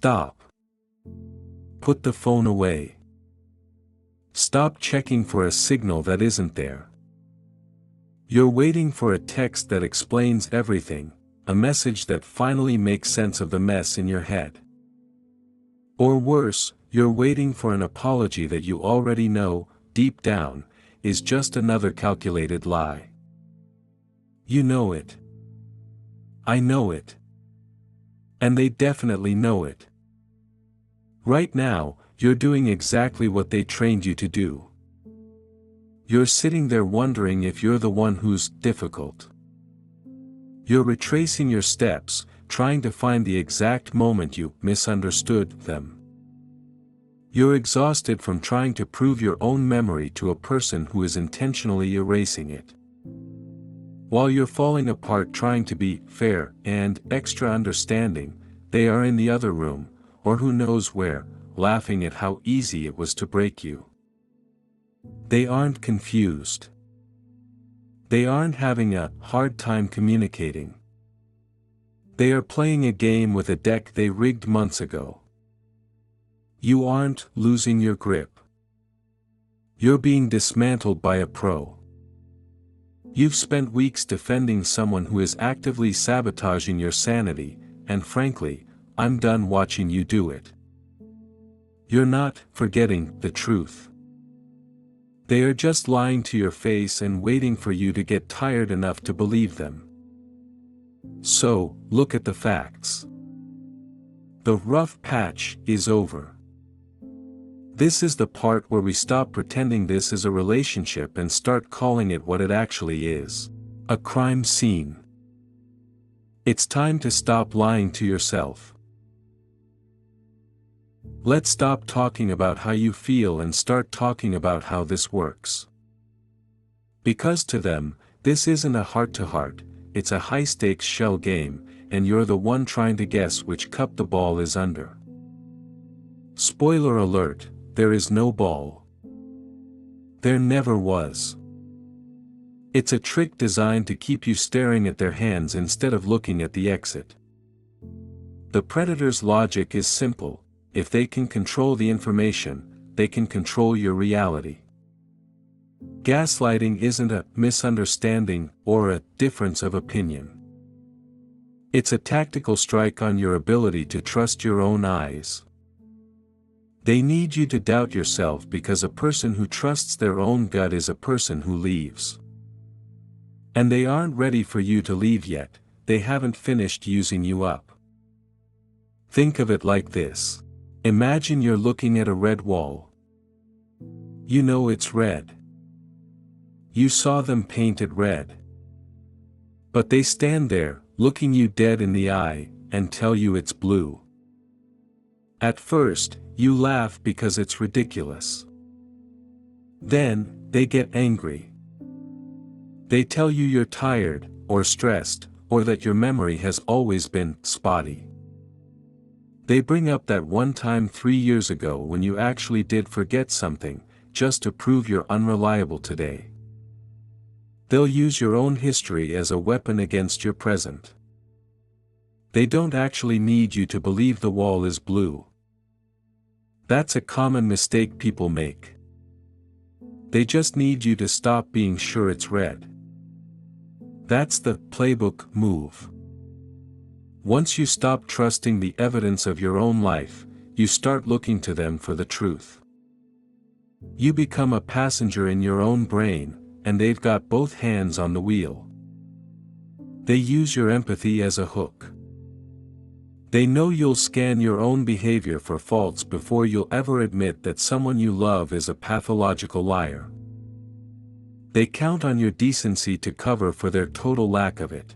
Stop. Put the phone away. Stop checking for a signal that isn't there. You're waiting for a text that explains everything, a message that finally makes sense of the mess in your head. Or worse, you're waiting for an apology that you already know, deep down, is just another calculated lie. You know it. I know it. And they definitely know it. Right now, you're doing exactly what they trained you to do. You're sitting there wondering if you're the one who's difficult. You're retracing your steps, trying to find the exact moment you misunderstood them. You're exhausted from trying to prove your own memory to a person who is intentionally erasing it. While you're falling apart trying to be fair and extra understanding, they are in the other room, or who knows where, laughing at how easy it was to break you. They aren't confused. They aren't having a hard time communicating. They are playing a game with a deck they rigged months ago. You aren't losing your grip. You're being dismantled by a pro. You've spent weeks defending someone who is actively sabotaging your sanity, and frankly, I'm done watching you do it. You're not forgetting the truth. They are just lying to your face and waiting for you to get tired enough to believe them. So, look at the facts. The rough patch is over. This is the part where we stop pretending this is a relationship and start calling it what it actually is: a crime scene. It's time to stop lying to yourself. Let's stop talking about how you feel and start talking about how this works. Because to them, this isn't a heart-to-heart, it's a high-stakes shell game, and you're the one trying to guess which cup the ball is under. Spoiler alert, there is no ball. There never was. It's a trick designed to keep you staring at their hands instead of looking at the exit. The predator's logic is simple: if they can control the information, they can control your reality. Gaslighting isn't a misunderstanding or a difference of opinion. It's a tactical strike on your ability to trust your own eyes. They need you to doubt yourself because a person who trusts their own gut is a person who leaves. And they aren't ready for you to leave yet, they haven't finished using you up. Think of it like this. Imagine you're looking at a red wall. You know it's red. You saw them paint it red. But they stand there, looking you dead in the eye, and tell you it's blue. At first, you laugh because it's ridiculous. Then, they get angry. They tell you you're tired, or stressed, or that your memory has always been spotty. They bring up that one time 3 years ago when you actually did forget something, just to prove you're unreliable today. They'll use your own history as a weapon against your present. They don't actually need you to believe the wall is blue. That's a common mistake people make. They just need you to stop being sure it's red. That's the playbook move. Once you stop trusting the evidence of your own life, you start looking to them for the truth. You become a passenger in your own brain, and they've got both hands on the wheel. They use your empathy as a hook. They know you'll scan your own behavior for faults before you'll ever admit that someone you love is a pathological liar. They count on your decency to cover for their total lack of it.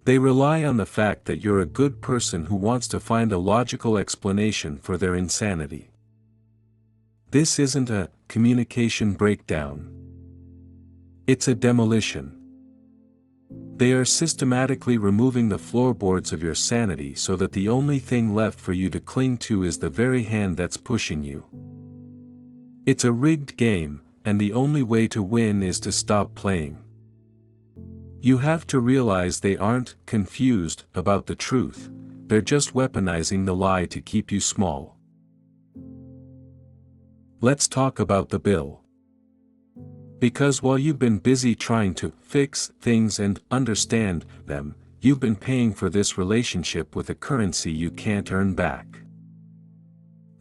They rely on the fact that you're a good person who wants to find a logical explanation for their insanity. This isn't a communication breakdown. It's a demolition. They are systematically removing the floorboards of your sanity so that the only thing left for you to cling to is the very hand that's pushing you. It's a rigged game, and the only way to win is to stop playing. You have to realize they aren't confused about the truth, they're just weaponizing the lie to keep you small. Let's talk about the bill. Because while you've been busy trying to fix things and understand them, you've been paying for this relationship with a currency you can't earn back.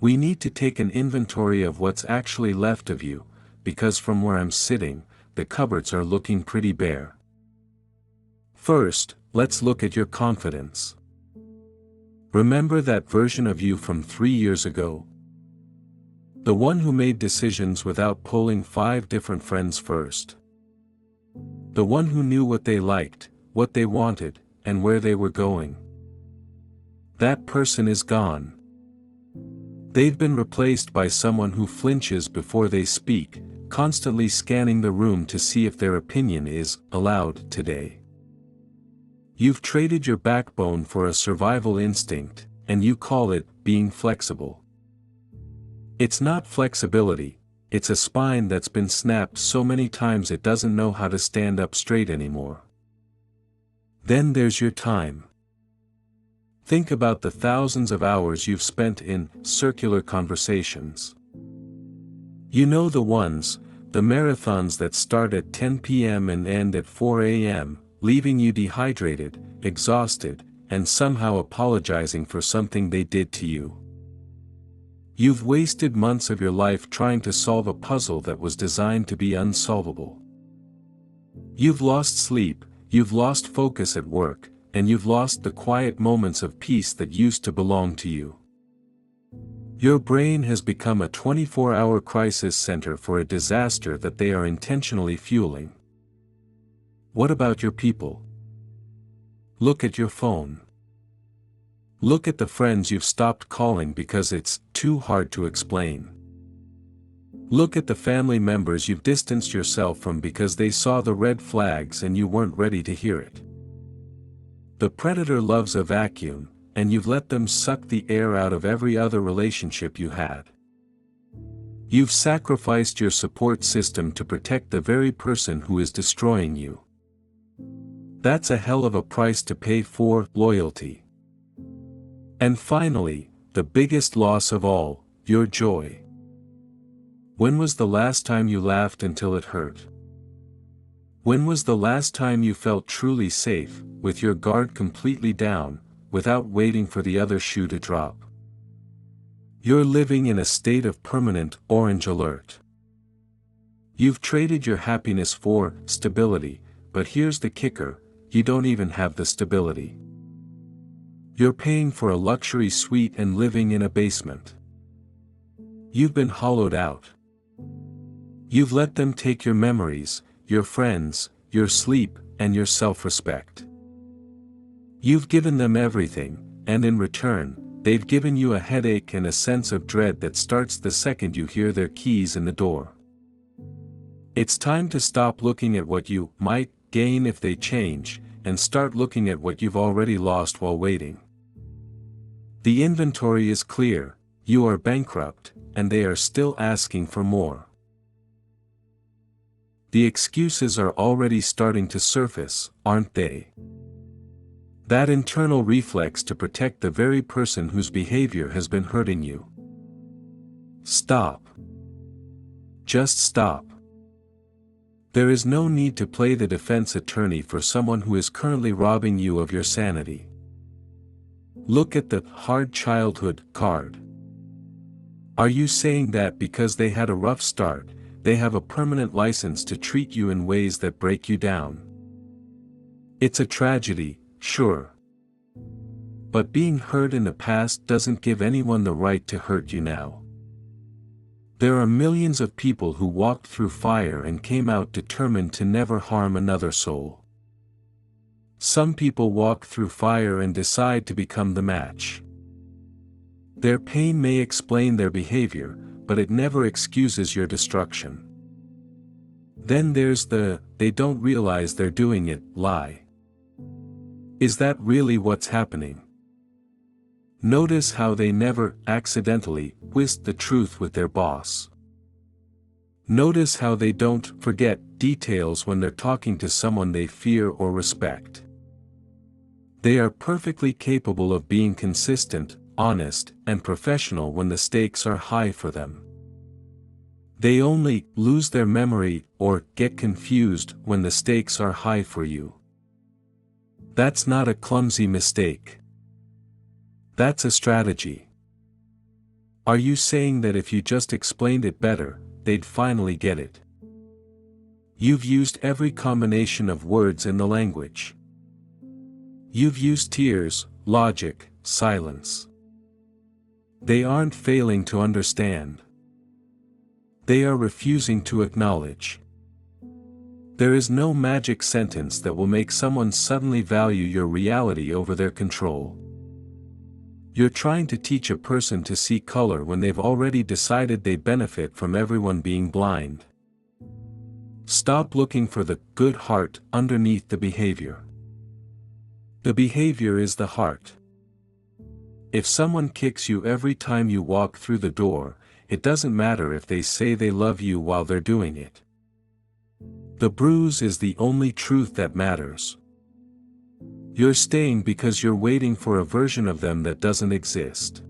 We need to take an inventory of what's actually left of you, because from where I'm sitting, the cupboards are looking pretty bare. First, let's look at your confidence. Remember that version of you from 3 years ago? The one who made decisions without polling 5 different friends first. The one who knew what they liked, what they wanted, and where they were going. That person is gone. They've been replaced by someone who flinches before they speak, constantly scanning the room to see if their opinion is allowed today. You've traded your backbone for a survival instinct, and you call it being flexible. It's not flexibility, it's a spine that's been snapped so many times it doesn't know how to stand up straight anymore. Then there's your time. Think about the thousands of hours you've spent in circular conversations. You know the ones, the marathons that start at 10 p.m. and end at 4 a.m., leaving you dehydrated, exhausted, and somehow apologizing for something they did to you. You've wasted months of your life trying to solve a puzzle that was designed to be unsolvable. You've lost sleep, you've lost focus at work, and you've lost the quiet moments of peace that used to belong to you. Your brain has become a 24-hour crisis center for a disaster that they are intentionally fueling. What about your people? Look at your phone. Look at the friends you've stopped calling because it's too hard to explain. Look at the family members you've distanced yourself from because they saw the red flags and you weren't ready to hear it. The predator loves a vacuum, and you've let them suck the air out of every other relationship you had. You've sacrificed your support system to protect the very person who is destroying you. That's a hell of a price to pay for loyalty. And finally, the biggest loss of all, your joy. When was the last time you laughed until it hurt? When was the last time you felt truly safe, with your guard completely down, without waiting for the other shoe to drop? You're living in a state of permanent orange alert. You've traded your happiness for stability, but here's the kicker, you don't even have the stability. You're paying for a luxury suite and living in a basement. You've been hollowed out. You've let them take your memories, your friends, your sleep, and your self-respect. You've given them everything, and in return, they've given you a headache and a sense of dread that starts the second you hear their keys in the door. It's time to stop looking at what you might gain if they change, and start looking at what you've already lost while waiting. The inventory is clear, you are bankrupt, and they are still asking for more. The excuses are already starting to surface, aren't they? That internal reflex to protect the very person whose behavior has been hurting you. Stop. Just stop. There is no need to play the defense attorney for someone who is currently robbing you of your sanity. Look at the hard childhood card. Are you saying that because they had a rough start, they have a permanent license to treat you in ways that break you down? It's a tragedy, sure. But being hurt in the past doesn't give anyone the right to hurt you now. There are millions of people who walked through fire and came out determined to never harm another soul. Some people walk through fire and decide to become the match. Their pain may explain their behavior, but it never excuses your destruction. Then there's the "they don't realize they're doing it" lie. Is that really what's happening? Notice how they never accidentally twist the truth with their boss. Notice how they don't forget details when they're talking to someone they fear or respect. They are perfectly capable of being consistent, honest, and professional when the stakes are high for them. They only lose their memory or get confused when the stakes are high for you. That's not a clumsy mistake. That's a strategy. Are you saying that if you just explained it better, they'd finally get it? You've used every combination of words in the language. You've used tears, logic, silence. They aren't failing to understand. They are refusing to acknowledge. There is no magic sentence that will make someone suddenly value your reality over their control. You're trying to teach a person to see color when they've already decided they benefit from everyone being blind. Stop looking for the good heart underneath the behavior. The behavior is the heart. If someone kicks you every time you walk through the door, it doesn't matter if they say they love you while they're doing it. The bruise is the only truth that matters. You're staying because you're waiting for a version of them that doesn't exist.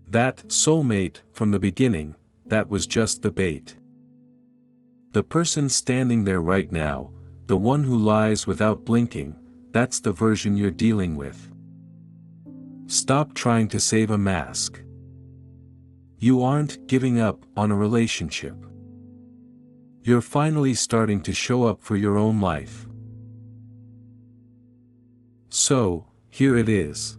That soulmate, from the beginning, that was just the bait. The person standing there right now, the one who lies without blinking, that's the version you're dealing with. Stop trying to save a mask. You aren't giving up on a relationship. You're finally starting to show up for your own life. So, here it is.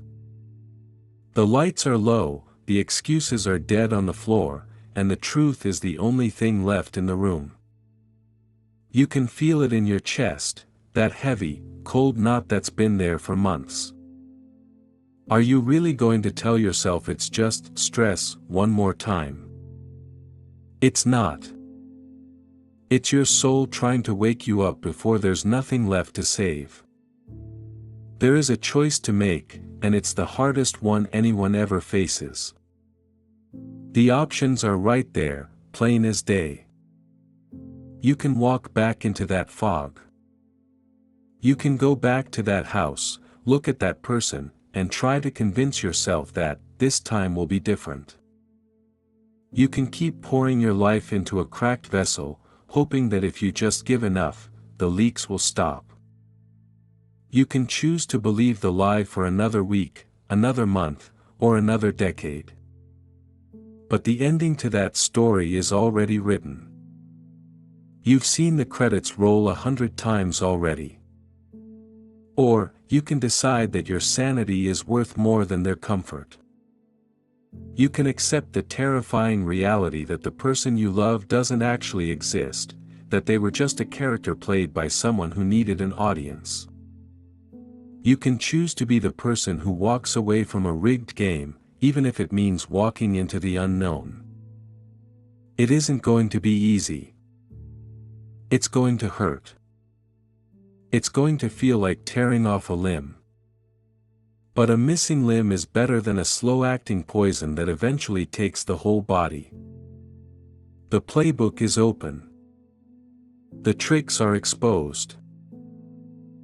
The lights are low, the excuses are dead on the floor, and the truth is the only thing left in the room. You can feel it in your chest, that heavy, cold knot that's been there for months. Are you really going to tell yourself it's just stress one more time? It's not. It's your soul trying to wake you up before there's nothing left to save. There is a choice to make, and it's the hardest one anyone ever faces. The options are right there, plain as day. You can walk back into that fog. You can go back to that house, look at that person, and try to convince yourself that this time will be different. You can keep pouring your life into a cracked vessel, hoping that if you just give enough, the leaks will stop. You can choose to believe the lie for another week, another month, or another decade. But the ending to that story is already written. You've seen the credits roll 100 times already. Or, you can decide that your sanity is worth more than their comfort. You can accept the terrifying reality that the person you love doesn't actually exist, that they were just a character played by someone who needed an audience. You can choose to be the person who walks away from a rigged game, even if it means walking into the unknown. It isn't going to be easy. It's going to hurt. It's going to feel like tearing off a limb. But a missing limb is better than a slow-acting poison that eventually takes the whole body. The playbook is open. The tricks are exposed.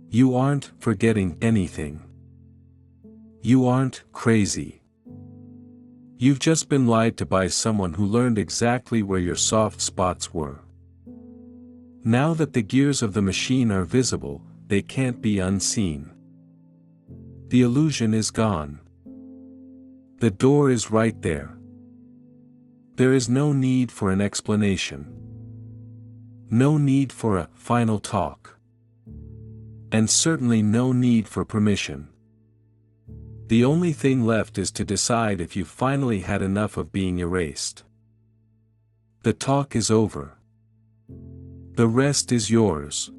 You aren't forgetting anything. You aren't crazy. You've just been lied to by someone who learned exactly where your soft spots were. Now that the gears of the machine are visible, they can't be unseen. The illusion is gone. The door is right there. There is no need for an explanation. No need for a final talk. And certainly no need for permission. The only thing left is to decide if you finally had enough of being erased. The talk is over. The rest is yours.